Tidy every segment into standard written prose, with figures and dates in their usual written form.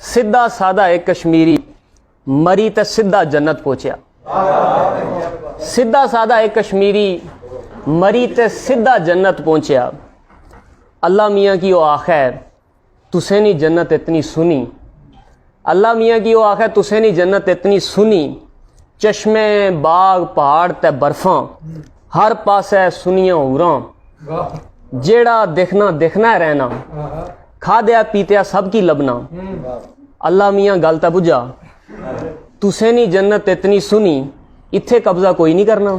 सीधा सादा एक कश्मीरी मरी ते सीधा जन्नत पहुंचा। सीधा सादा एक कश्मीरी मरी ते सीधा जन्नत पहुंचा। अल्लाह मियाँ की वो आखिर तुसें नहीं जन्नत इतनी सुनी। अल्लाह मियाँ की वो आखिर तुसें नहीं जन्नत इतनी सुनी। चश्मे बाग पहाड़ ते बर्फां हर पासे सुनिया हूरां। जेड़ा देखना देखना रहना खाद्या पीत्या सबकी लबना। अल्लाह मियाँ गल तां बुझा तुसें नहीं जन्नत इतनी सुनी इत्थे कब्जा कोई नहीं करना।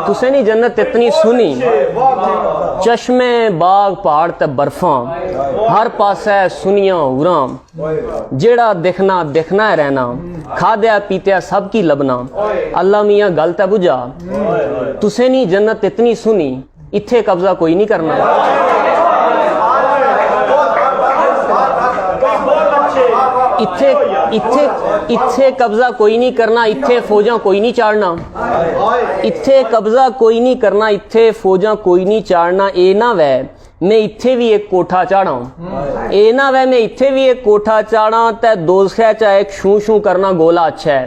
तुसें नहीं जन्नत इतनी सुनी। चश्मे बाग पहाड़ ते बर्फां हर पासे सुनिया हूरां। जेड़ा देखना देखना रहना खाद्या पीत्या सबकी लबना। अल्लाह मियाँ गल तां बुझा तुसें नहीं जन्नत इतनी सुनी इत्थे कब्जा कोई नहीं करना। इत्थे इत्थे इत्थे कब्जा कोई नहीं करना। इत्थे फौजा कोई नहीं चाड़ना। इत्थे कब्जा कोई नहीं करना। इत्थे फौजा कोई नहीं चाड़ना। ए ना वै मैं इत्थे भी एक कोठा चाड़ा। ए ना वै मैं इत्थे भी एक कोठा चाड़ा ते दोज़ख़ च एक शू शू करना गोला अच्छा है।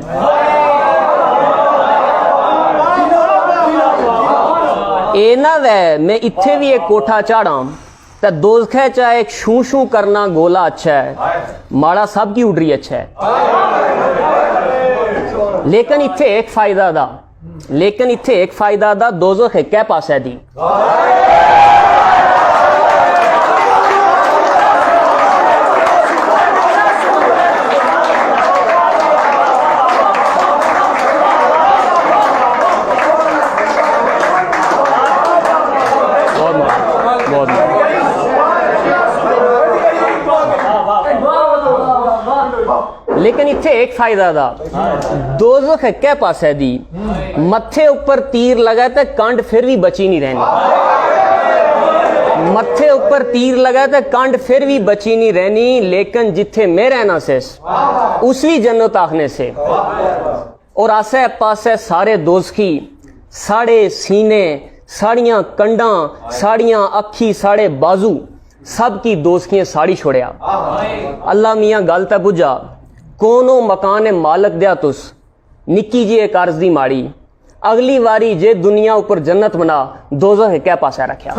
ए ना वै मैं इत्थे भी एक कोठा चाड़ा ते दोज़ख़ च एक शू शू करना गोला अच्छा है। माड़ा सब की उडरी अच्छा है। लेकिन इत्थे एक फायदा दा दोज़ख़ कै पासे दी। लेकिन इत्थे एक फायदा दा दोज़ख़ कै पासे दी। मत्थे ऊपर तीर लगा तो कंड फिर भी बची नहीं रहनी। मत्थे ऊपर तीर लगा तो कंड फिर भी बची नहीं रहनी। लेकिन जिथे मैं रहना से उसकी जन्नत आखने से और आसे पासे सारे दोज़खी साड़े सीने साड़ियाँ कंडा साड़ियाँ अखी साड़े बाजू सब की दोज़खियाँ साड़ी छोड़िया। अल्लाह मियाँ गल तां बुझा कोनो मकान मालक दिया तुस निक्की जी एक अर्ज दी माड़ी। अगली वारी जे दुनिया ऊपर जन्नत बना दोज़ख़ कै पासा रखा।